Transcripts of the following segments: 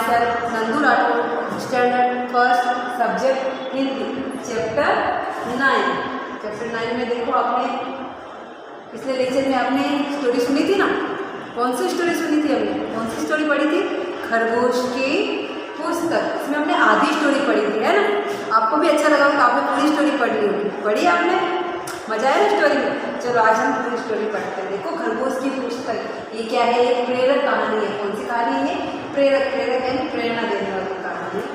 Sir Nandu Rathore, standard first, subject Hindi, chapter 9। Chapter 9 में देखो आपने पिछले लेक्चर में आपने स्टोरी सुनी थी ना। कौन सी स्टोरी सुनी थी हमने? कौन सी स्टोरी पढ़ी थी? खरगोश की पुस्तक। इसमें हमने आधी स्टोरी पढ़ी थी, है ना। आपको भी अच्छा लगा तो आपने पूरी स्टोरी पढ़ ली होगी। पढ़ी आपने? मजा आया ना स्टोरी में? चलो आज हम पूरी स्टोरी पढ़ते हैं। देखो खरगोश की पुस्तक ये क्या है? एक प्रेरक कहानी है। कौन सी कहानी है? प्रेरक। प्रेरक यानी प्रेरणा देने वाली कहानी है।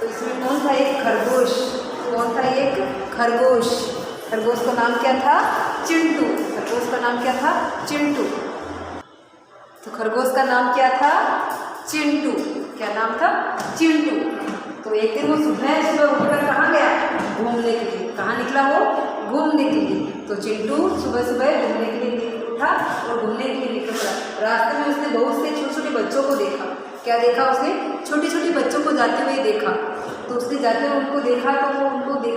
तो इसमें कौन था? एक खरगोश। कौन था? एक खरगोश। खरगोश का नाम क्या था? चिंटू। खरगोश का नाम क्या था? चिंटू। तो खरगोश का नाम क्या था? चिंटू। क्या नाम था? चिंटू। तो एक दिन वो सुबह उठकर कहाँ गया? घूमने के लिए। कहाँ निकला वो? घूमने के लिए। तो चिंटू सुबह सुबह घूमने के लिए उठा और घूमने के लिए निकला। रास्ते में उसने बहुत से छोटे छोटे बच्चों को देखा। क्या देखा उसने? छोटे छोटे बच्चों को जाते हुए देखा। तो उसने जाते हुए उनको देखा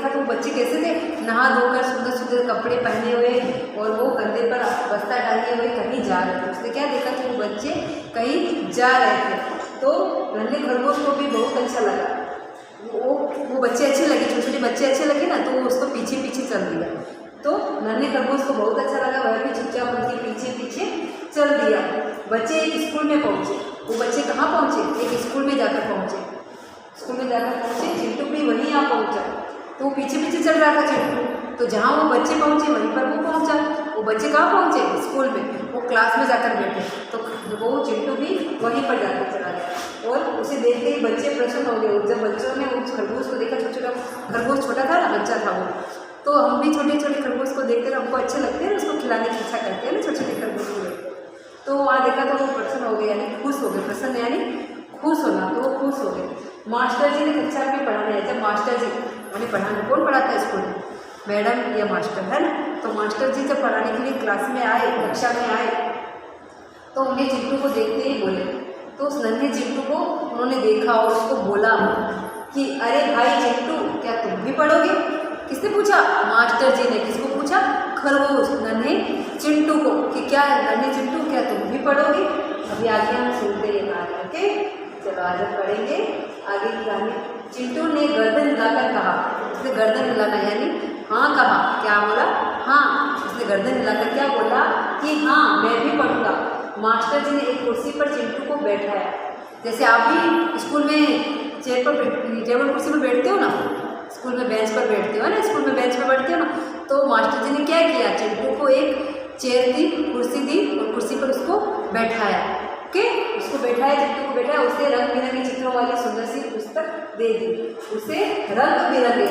तो वो बच्चे कैसे थे? नहा धोकर सुंदर सुंदर कपड़े पहने हुए और वो कंधे पर बस्ता टांगे हुए कहीं जा रहे थे। उसने क्या देखा कि वो बच्चे कहीं जा रहे थे। तो नन्हे खरगोश को भी बहुत अच्छा लगा। वो बच्चे अच्छे लगे, छोटे छोटे बच्चे अच्छे लगे ना, तो वो उसको पीछे पीछे चल दिया। तो नन्हे खरगोश को बहुत अच्छा लगा, वह भी चुपचाप उनके पीछे पीछे चल दिया। बच्चे एक स्कूल में पहुँचे। वो बच्चे कहाँ पहुँचे? एक स्कूल में जाकर पहुँचे। स्कूल में जाकर पहुँचे, चिंटू भी वहीं आ पहुँचा। तो वो पीछे पीछे चल रहा था चिंटू। तो जहाँ वो बच्चे पहुँचे वहीं पर वो पहुँचा। वो बच्चे कहाँ पहुँचे? स्कूल में। वो क्लास में जाकर बैठे। तो वो चिंटू भी वहीं पर जाकर चला गया और उसे देखते ही बच्चे प्रसन्न हो गए। जब बच्चों ने उस खरगोश को देखा, छोटा खरगोश छोटा था ना, बच्चा था वो, तो हम भी छोटे छोटे खरगोश को देखते हैं, हमको अच्छे लगते हैं ना, उसको खिलाने की इच्छा करते हैं ना छोटे छोटे खरगोश को देखते। तो वहाँ देखा तो वो प्रसन्न हो गए, यानी खुश हो गए। प्रसन्न यानी खुश होना, तो वो खुश हो गए। मास्टर जी ने कक्षा में पढ़ाने आए। जब मास्टर जी यानी पढ़ाने, कौन पढ़ाता है स्कूल में? मैडम या मास्टर, है ना। तो मास्टर जी जब पढ़ाने के लिए क्लास में आए, कक्षा में आए, तो उन्हें चिंटू को देखते ही बोले। तो उस नन्हे चिंटू को उन्होंने देखा और उसको बोला कि अरे भाई चिंटू, क्या तुम भी पढ़ोगे? किसने पूछा? मास्टर जी ने। किसको पूछा? खरगोश नन्हे चिंटू को कि क्या नन्हे चिंटू, क्या तुम भी पढ़ोगे? अभी आगे हम सुनते हैं कहानी। ओके, चलो आज हम पढ़ेंगे आगे की कहानी। चिंटू ने गर्दन हिलाकर कहा। उसने गर्दन हिलाना यानी हाँ कहा। क्या बोला? हाँ। उसने गर्दन हिलाकर क्या बोला? कि हाँ मैं भी पढ़ूंगा। मास्टर जी ने एक कुर्सी पर चिंटू को बैठाया। जैसे आप भी स्कूल में चेयर पर टेबल कुर्सी पर बैठते हो ना, स्कूल में बेंच पर बैठते हो ना, स्कूल में बेंच पर बैठते हो ना, तो मास्टर जी ने क्या किया? चिंटू को एक चेयर दी, कुर्सी दी और कुर्सी पर उसको बैठाया। ओके, उसको बैठाया, चिंटू को बैठाया। उसे रंग बिरंगे चित्रों वाली सुंदर सी पुस्तक दे दी। उसे रंग बिरंगे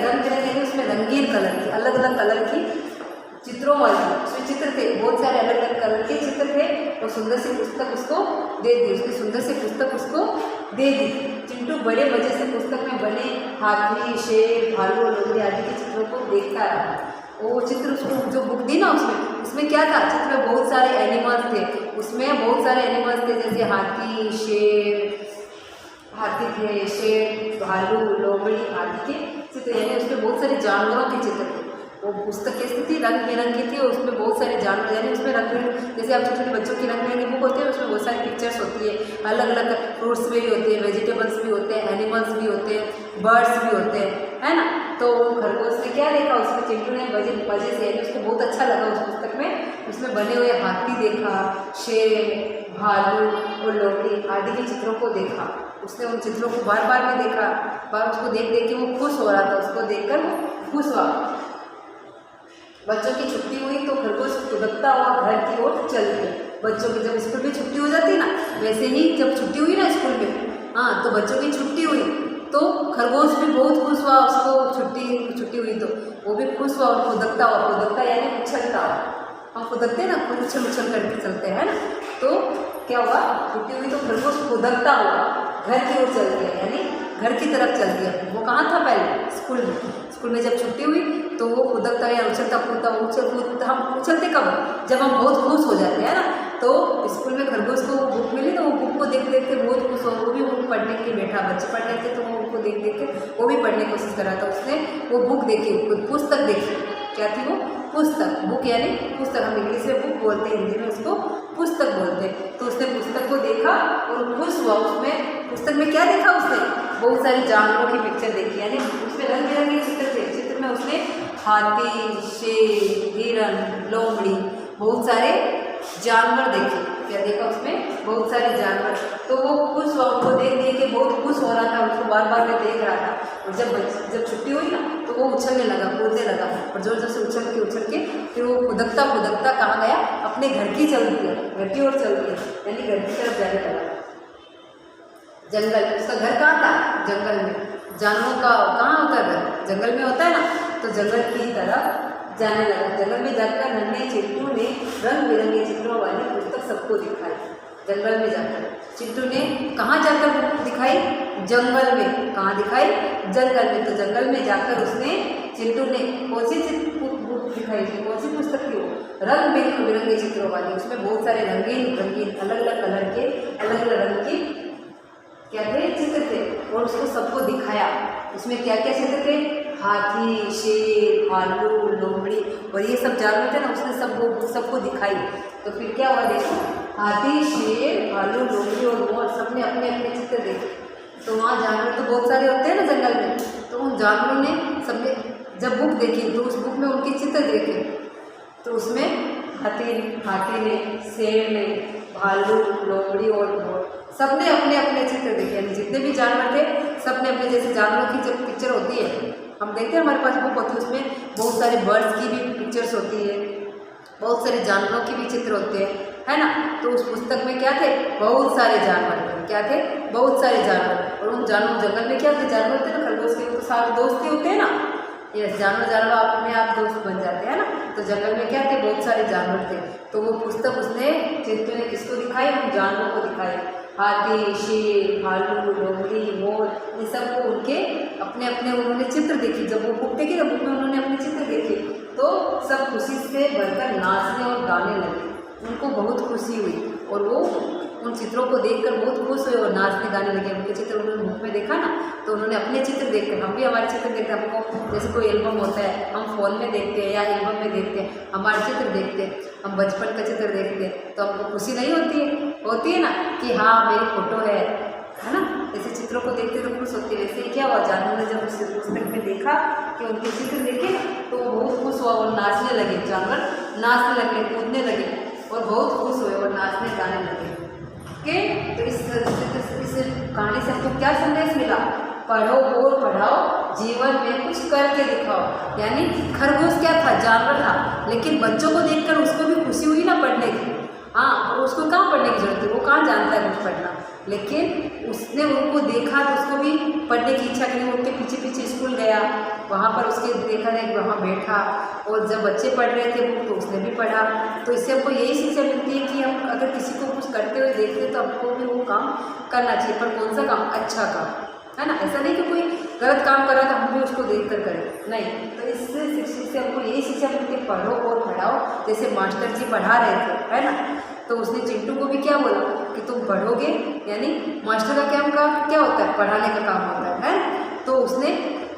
उसमें रंगीन कलर की, अलग अलग कलर की चित्रों वाली उसमें चित्र थे, बहुत सारे अलग अलग कलर के चित्र थे। और सुंदर सी पुस्तक उसको दे दी। उसकी सुंदर सी पुस्तक उसको दे दी। चिंटू बड़े मजे से पुस्तक में बने हाथी, शेर, भालू, लोमड़ी आदि के चित्रों को देखता रहा। वो चित्र उसको जो बुक दी ना, उसमें क्या था? चित्र में बहुत सारे एनिमल्स थे। उसमें बहुत सारे एनिमल्स थे, जैसे हाथी थे, शेर, भालू, लोमड़ी आदि के चित्र, यानी उसमें बहुत सारे जानवरों के चित्र थे। वो पुस्तक कैसी थी? रंग बिरंगी थी और उसमें बहुत सारे जानवर, यानी उसमें रंग बिरंगे, जैसे आप छोटे छोटे बच्चों की रंग बिरंगी बुक होती है, उसमें बहुत सारी पिक्चर्स होती है। अलग अलग फ्रूट्स में भी होते हैं, वेजिटेबल्स भी होते हैं, एनिमल्स भी होते हैं, बर्ड्स भी होते हैं, है ना। तो खरगोश ने क्या देखा? उसमें चिंटू ने मजे से, यानी उसको बहुत अच्छा लगा उस पुस्तक में। उसमें बने हुए हाथी देखा, शेर, भालू और लोमड़ी आदि के चित्रों को देखा। उसने उन चित्रों को बार बार में देखा। बार उसको देख देख के वो खुश हो रहा था। उसको देखकर खुश हुआ। बच्चों की छुट्टी हुई तो खरगोश दुबकता हुआ घर की ओर चल दिया। बच्चों की जब स्कूल में छुट्टी हो जाती ना, वैसे ही जब छुट्टी हुई ना स्कूल में, हाँ, तो बच्चों की छुट्टी हुई तो खरगोश भी बहुत खुश हुआ। उसको छुट्टी हुई तो वो भी खुश हुआ और फुदकता यानी उछलता हुआ। हम फुदकते ना, उछल करके चलते हैं ना। तो क्या हुआ? छुट्टी हुई तो खरगोश फुदकता हुआ घर की ओर चल दिया, यानी घर की तरफ चल दिया। वो कहाँ था? पहले स्कूल में जब छुट्टी हुई तो वो फुदकता या उछलता कूदता। हम उछलते कब? जब हम बहुत खुश हो जाते हैं ना। तो स्कूल में खरगोश को वो बुक मिली तो वो बुक को देख देख के बहुत खुश हो। वो भी बुक पढ़ने के लिए बैठा। बच्चे पढ़ रहे थे तो वो उनको देख देख के वो भी पढ़ने की कोशिश कर रहा था। उसने वो बुक देखी, पुस्तक देखी। क्या थी वो? पुस्तक। बुक यानी पुस्तक, हम इंग्लिश में बुक बोलते हैं, हिंदी में उसको पुस्तक बोलते हैं। तो उसने पुस्तक को देखा और खुश हुआ। उसमें पुस्तक में क्या देखा उसने, बहुत सारे जानवरों की पिक्चर देखी, यानी उसमें रंग बिरंगे चित्र थे। चित्र में उसने हाथी, शेर, हिरण, लोमड़ी, बहुत सारे जानवर देखे। क्या देखा उसमें, बहुत सारे जानवर। तो वो खुश हुआ, उनको देख देख के बहुत खुश हो रहा था, उसको बार बार में देख रहा था। और जब छुट्टी हुई ना तो वो उछलने लगा, कूदने लगा, और जोर जोर से उछल के फिर वो फुदकता फुदकता कहाँ गया, अपने घर की चल दिया, घर की ओर चल दिया, यानी घर की तरफ जाने लगा। जंगल, उसका घर कहाँ था, जंगल में। जानवरों का कहाँ होता है घर, जंगल में होता है ना। तो जंगल की तरफ जाने लगा। जंगल में जाकर नन्हे चिंटू ने रंग बिरंगे चित्रों वाली पुस्तक सबको दिखाई। जंगल में जाकर चिंटू ने कहाँ जाकर बुक दिखाई, जंगल में। कहाँ दिखाई, जंगल में। तो जंगल में जाकर उसने, चिंटू ने कौन सी बुक दिखाई थी, कौन सी पुस्तक थी वो, रंग बिरंगे चित्रों वाली। उसमें बहुत सारे रंगीन रंगीन अलग अलग कलर के, अलग अलग रंग की क्या थे, चित्र थे, और उसको सबको दिखाया। उसमें क्या क्या चित्र थे, हाथी, शेर, भालू, लोमड़ी, और ये सब जानवर थे ना, उसने सबको दिखाई। तो फिर क्या हुआ देखो, हाथी, शेर, भालू, लोमड़ी और मोर सबने अपने अपने चित्र देखे। तो वहाँ जानवर तो बहुत सारे होते हैं ना जंगल में। तो उन जानवरों ने सबने जब बुक देखी तो उस बुक में उनके चित्र देखे। तो उसमें हाथी ने, शेर ने, भालू, लोमड़ी और मोर सबने अपने अपने चित्र देखे। यानी जितने भी जानवर थे सबने अपने, जैसे जानवरों की जब पिक्चर होती है हम देखते हैं, हमारे पास बुक होती है, उसमें बहुत सारे बर्ड्स की भी पिक्चर्स होती है, बहुत सारे जानवरों की भी चित्र होते हैं, है ना। तो उस पुस्तक में क्या थे, बहुत सारे जानवर थे। क्या थे, बहुत सारे जानवर। और उन जानवर, जंगल में क्या होते, जानवर होते हैं ना, खरगोश के तो सारे दोस्त ही होते हैं ना। ये जानवर अपने आप दोस्त बन जाते हैं ना। तो जंगल में क्या थे, बहुत सारे जानवर थे। तो वो पुस्तक उसने, चिंटू ने किसको दिखाई, उन जानवरों को दिखाई। हाथी, शेर, भालू, लोमड़ी, मोर, ये सब को उनके अपने अपने उन्होंने चित्र देखी। जब वो बुक देखी तो बुक में उन्होंने अपने चित्र देखे, तो सब खुशी से भरकर नाचने और गाने लगे। उनको बहुत खुशी हुई और वो उन चित्रों को देखकर बहुत खुश हुए और नाचने गाने लगे। उनके चित्र उन्होंने बुक में देखा ना, तो उन्होंने अपने चित्र देखकर, हम भी हमारे चित्र देखते हैं। हमको जैसे कोई एल्बम होता है, हम फ़ोन में देखते हैं या एल्बम में देखते हैं, हमारे चित्र देखते हैं, हम बचपन का चित्र देखते हैं, तो हमको खुशी नहीं होती है ना कि हाँ मेरी फ़ोटो है ना। ऐसे चित्रों को देखते तो खुश होती है। वैसे ही क्या हुआ, जानवर ने जब उस पुस्तक में देखा कि उनके चित्र देखे तो वो बहुत खुश हुआ और नाचने लगे। जानवर नाचने लगे, कूदने लगे और बहुत खुश हुए और नाचने गाने लगे। ओके, तो इस कहानी से हमको क्या संदेश मिला, पढ़ो और पढ़ाओ, जीवन में कुछ करके दिखाओ। यानी खरगोश क्या था, जानवर था, लेकिन बच्चों को देखकर उसको भी खुशी हुई ना पढ़ने की। हाँ, और उसको कहाँ पढ़ने की जरूरत है, वो कहाँ जानता है कुछ पढ़ना, लेकिन उसने उनको देखा तो उसको भी पढ़ने की इच्छा करी। उनके पीछे पीछे स्कूल गया, वहाँ पर उसके देखा नहीं, वहाँ बैठा, और जब बच्चे पढ़ रहे थे बुक तो उसने भी पढ़ा। तो इससे हमको यही शिक्षा मिलती है कि हम अगर किसी को कुछ करते हुए देखते हैं तो हमको भी वो काम करना चाहिए, पर कौन सा काम, अच्छा काम, है ना। ऐसा नहीं कि कोई गलत काम कर रहा था हम भी उसको देख कर करें, नहीं। तो इससे शिक्षक से हमको यही शिक्षा मिलती है, पढ़ो और पढ़ाओ। जैसे मास्टर जी पढ़ा रहे थे, है ना, तो उसने चिंटू को भी क्या बोला कि तुम पढ़ोगे, यानी मास्टर का क्या होता है, पढ़ाने का काम होता है। तो उसने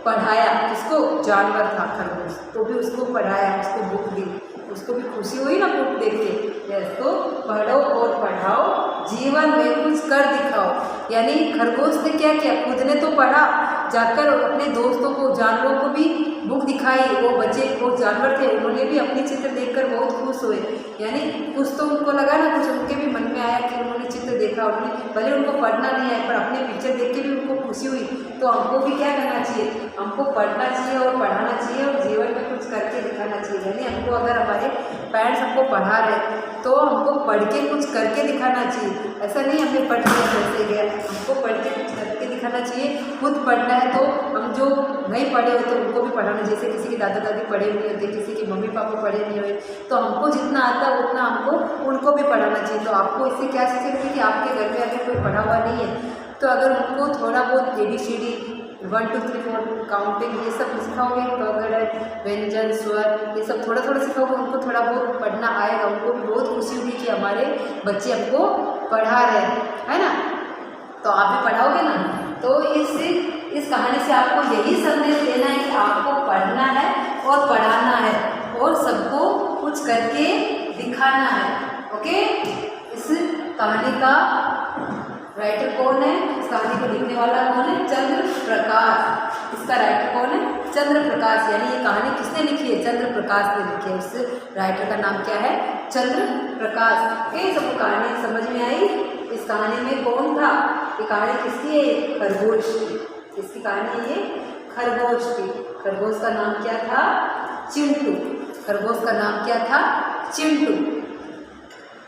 पढ़ाया, किसको, जानवर था खरगोश, तो भी उसको पढ़ाया, उसको बुक दी, उसको भी खुशी हुई ना बुक देख के। यस, तो पढ़ो और पढ़ाओ, जीवन में कुछ कर दिखाओ। यानी खरगोश ने क्या किया, खुद ने तो पढ़ा, जाकर अपने दोस्तों को, जानवरों को भी बुक दिखाई। वो बच्चे, वो जानवर थे, उन्होंने भी अपने चित्र देखकर बहुत खुश हुए। यानी कुछ तो उनको लगा ना, कुछ उनके भी मन में आया कि उन्होंने चित्र देखा, उन्होंने भले उनको पढ़ना नहीं आया पर अपने पिक्चर देख के भी उनको खुशी हुई। तो हमको भी क्या करना चाहिए, हमको पढ़ना चाहिए और पढ़ाना चाहिए और जीवन में कुछ करके दिखाना चाहिए। यानी हमको अगर हमारे पेरेंट्स हमको पढ़ा रहे तो हमको पढ़ के कुछ करके दिखाना चाहिए। ऐसा नहीं हमें पढ़ के कैसे गया, हमको पढ़ के कुछ करके दिखाना चाहिए। खुद पढ़ना है तो हम जो नहीं पढ़े होते उनको भी पढ़ाना। जैसे किसी की दादा दादी पढ़े हुए होते, किसी के मम्मी पापा पढ़े नहीं हुए, तो हमको जितना आता है उतना हमको उनको भी पढ़ाना चाहिए। तो आपको इससे क्या सीखेंगे कि आपके घर में अगर कोई पढ़ा हुआ नहीं है तो अगर उनको थोड़ा बहुत ABCD 1 2 3 4 काउंटिंग ये सब सिखाओगे, पगड़, व्यंजन, स्वर, ये सब थोड़ा थोड़ा सिखाओगे, उनको थोड़ा बहुत पढ़ना आएगा। उनको भी बहुत खुशी होगी कि हमारे बच्चे हमको पढ़ा रहे हैं, है ना। तो आप भी पढ़ाओगे ना। तो इस कहानी से आपको यही संदेश देना है कि आपको पढ़ना है और पढ़ाना है और सबको कुछ करके दिखाना है। ओके, इस कहानी का राइटर कौन है, इस कहानी को लिखने वाला कौन है, चंद्र प्रकाश। इसका राइटर कौन है, चंद्र प्रकाश। यानी ये कहानी किसने लिखी है, चंद्र प्रकाश ने लिखी है। उस राइटर का नाम क्या है, चंद्र प्रकाश। ये सब कहानी समझ में आई। इस कहानी में कौन था, ये कहानी किसकी है, खरगोश की। इसकी कहानी है खरगोश की। खरगोश का नाम क्या था, चिंटू। खरगोश का नाम क्या था, चिंटू।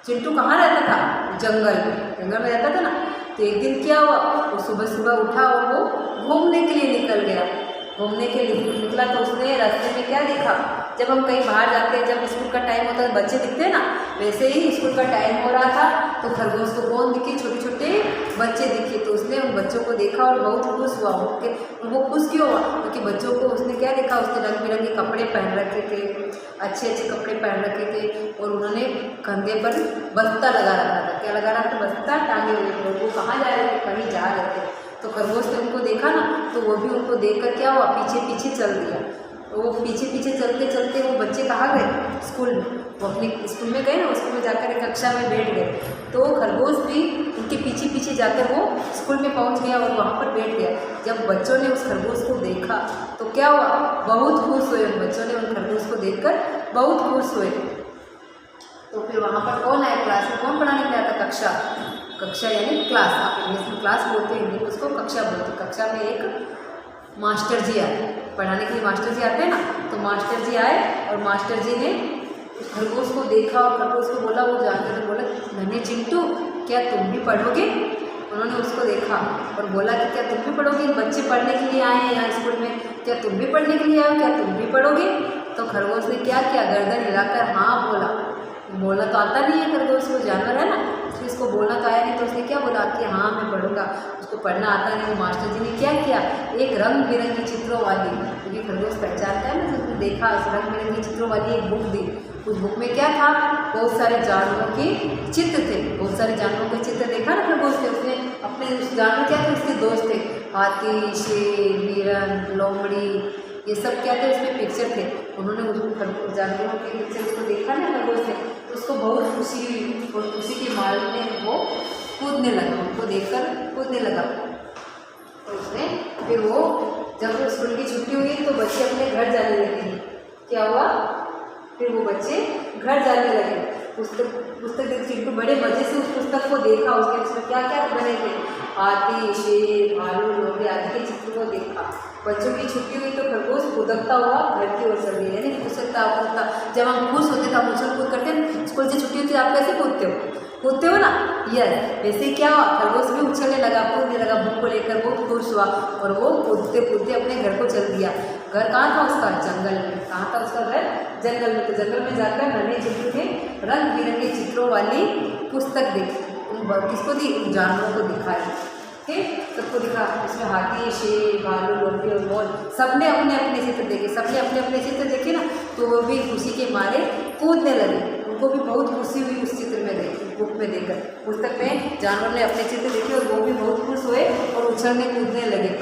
चिंटू कहाँ रहता था, जंगल में। जंगल में रहता था ना। तो एक दिन क्या हुआ, वो सुबह सुबह उठा और वो घूमने के लिए निकल गया। घूमने के लिए निकला तो उसने रास्ते में क्या देखा, जब हम कहीं बाहर जाते हैं, जब स्कूल का टाइम होता है, बच्चे दिखते हैं ना, वैसे ही स्कूल का टाइम हो रहा था। तो खरगोश को कौन दिखे, छोटे छोटे बच्चे दिखे। तो उसने उन बच्चों को देखा और बहुत खुश हुआ। वो खुश क्यों हुआ, क्योंकि बच्चों को उसने क्या देखा, उसने रंग बिरंगे कपड़े पहन रखे थे, अच्छे अच्छे कपड़े पहन रखे थे, और उन्होंने कंधे पर बस्ता लगा रखा था। क्या लगा रखा था, बस्ता टांगे हुए थे। वो कहाँ जा रहे थे, कहीं जा रहे थे। तो खरगोश ने उनको देखा ना, तो वो भी उनको देखकर क्या हुआ, पीछे पीछे चल दिया। तो वो पीछे पीछे चलते चलते वो बच्चे कहाँ गए, स्कूल में। वो अपने स्कूल में गए ना, स्कूल में जाकर एक कक्षा में बैठ गए। तो खरगोश भी उनके पीछे पीछे जाकर वो स्कूल में पहुंच गया और वहाँ पर बैठ गया। जब बच्चों ने उस खरगोश को देखा तो क्या हुआ, बहुत खुश हुए। बच्चों ने उन खरगोश को देखकर बहुत खुश हुए। तो फिर वहाँ पर कौन आया, क्लास में कौन पढ़ाने के लिए आता, कक्षा। कक्षा यानी क्लास, आप इंग्लिश में क्लास बोलते हैं, हिंदी में उसको कक्षा बोलते हैं। कक्षा में एक मास्टर जी आए पढ़ाने के लिए। मास्टर जी आते हैं ना, तो मास्टर जी आए और मास्टर जी ने उस खरगोश को देखा और खरगोश को बोला, वो जानकर बोला, नन्हे चिंटू क्या तुम भी पढ़ोगे। उन्होंने उसको देखा और बोला कि क्या तुम भी पढ़ोगे, बच्चे पढ़ने के लिए आए हैं यहाँ स्कूल में, क्या तुम भी पढ़ने के लिए आए हो, क्या तुम भी पढ़ोगे। तो खरगोश ने क्या किया, गर्दन हिलाकर हाँ बोला। बोलना तो आता नहीं है खरगोश को, जानवर है ना, तो इसको बोलना तो आया नहीं। तो उसने क्या बोला कि हाँ मैं पढ़ूंगा। उसको पढ़ना आता नहीं। तो मास्टर जी ने क्या किया, एक रंग बिरंगी चित्रों वाली, क्योंकि खरगोश पहचानता है ना, उसने देखा उस रंग बिरंगी चित्रों वाली एक बुक दी। उस बुक में क्या था, बहुत सारे जानवरों के चित्र थे। बहुत सारे जानवरों के चित्र देखा ना खरगोश ने। उसने अपने उस जानवर क्या थे, उसके दोस्त थे, हाथी, शेर, हिरन, लोमड़ी, ये सब क्या थे, उसमें पिक्चर थे। उन्होंने उस जानवरों के पिक्चर उसको देखा ना खरगोश ने, तो उसको बहुत खुशी हुई और खुशी के मारे में वो कूदने लगा। उनको देखकर कूदने लगा। तो उसने फिर वो जब स्कूल की छुट्टी हुई तो बच्चे अपने घर जाने लगे। क्या हुआ, फिर वो बच्चे घर जाने लगे। पुस्तक देख चिंटू बड़े मजे से उस पुस्तक को देखा। उसमें क्या क्या बने थे, हाथी, शेर, भालू, लोमड़ी आदि के चित्र को देखा। बच्चों की छुट्टी हुई तो खरगोश कूदकता हुआ घर की ओर चल गया। यानी कूदता कूदता, जब हम खुश होते थे हम उछल कूद करते हैं, स्कूल से छुट्टी होती है आप कैसे कूदते हो ना, यस वैसे क्या हुआ, खरगोश भी उछलने लगा, कूदने लगा, बुक को लेकर बहुत खुश हुआ और वो कूदते कूदते अपने घर को चल दिया। घर कहाँ था उसका, जंगल में। कहाँ था उसका घर, जंगल में। तो जंगल में जाकर नन्हे चिंटू ने रंग बिरंगे चित्रों वाली पुस्तक देखी। किसको दी, जानवरों को दिखाई। ठीक, सबको दिखा। उसमें हाथी, शेर, भालू, लोमड़ी और मोर, सबने अपने अपने चित्र देखे। सबने अपने अपने चित्र देखे ना, तो वो भी खुशी के मारे कूदने लगे। उनको भी बहुत खुशी हुई उस चित्र में देख, बुक में देखकर। पुस्तक में जानवर ने अपने चित्र देखे और वो भी बहुत खुश हुए और उछलने कूदने लगे।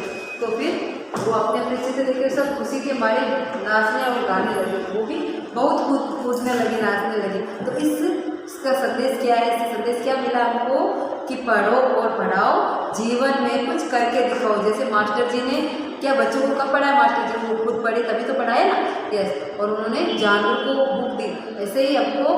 तो फिर वो अपने अपने चित्र देखे, सब खुशी के मारे नाचने और गाने लगे। वो भी बहुत कूदने लगे, नाचने लगे। तो इसका संदेश क्या है, इसका संदेश क्या मिला हमको, कि पढ़ो और पढ़ाओ, जीवन में कुछ करके दिखाओ। जैसे मास्टर जी ने क्या बच्चों को कब पढ़ाया, मास्टर जी को खुद पढ़े तभी तो पढ़ाए ना, यस। और उन्होंने जानवर को बुक दी। ऐसे ही हमको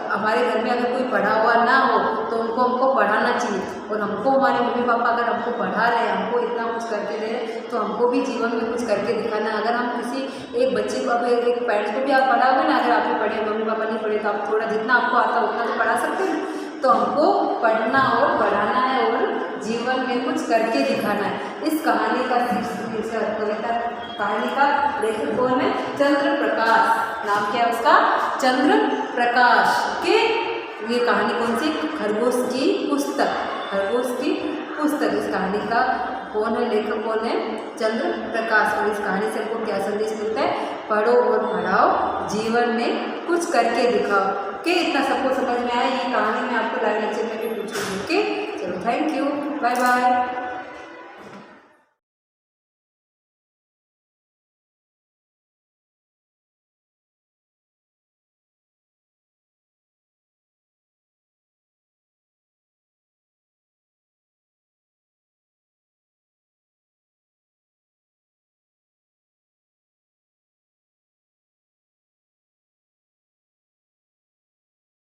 हमारे घर में अगर कोई पढ़ा हुआ ना हो तो हमको पढ़ाना चाहिए। और हमको हमारे मम्मी पापा अगर हमको पढ़ा रहे हैं, हमको इतना कुछ करके दे रहे हैं, तो हमको भी जीवन में कुछ करके दिखाना। अगर हम किसी एक बच्चे को, अब एक पेरेंट्स को भी आप पढ़ाओगे ना, अगर आप भी पढ़े, मम्मी पापा नहीं पढ़े, तो आप थोड़ा जितना आपको आता है उतना तो पढ़ा सकते हैं। तो हमको पढ़ना और पढ़ाना है और जीवन में कुछ करके दिखाना है। इस कहानी का कविता कहानी का लेखक कौन है, चंद्र प्रकाश। नाम क्या है उसका, चंद्र प्रकाश। के ये कहानी कौन सी, खरगोश की पुस्तक। खरगोश की पुस्तक, इस कहानी का कौन है, लेखक कौन है, चंद्र प्रकाश। और इस कहानी से हमको क्या संदेश मिलता है, पढ़ो और पढ़ाओ, जीवन में कुछ करके दिखाओ। ओके, इतना सबको समझ में आया। ये कहानी मैं आपको लाइव लेक्चर में भी पूछूंगी। ओके, चलो थैंक यू, बाय बाय।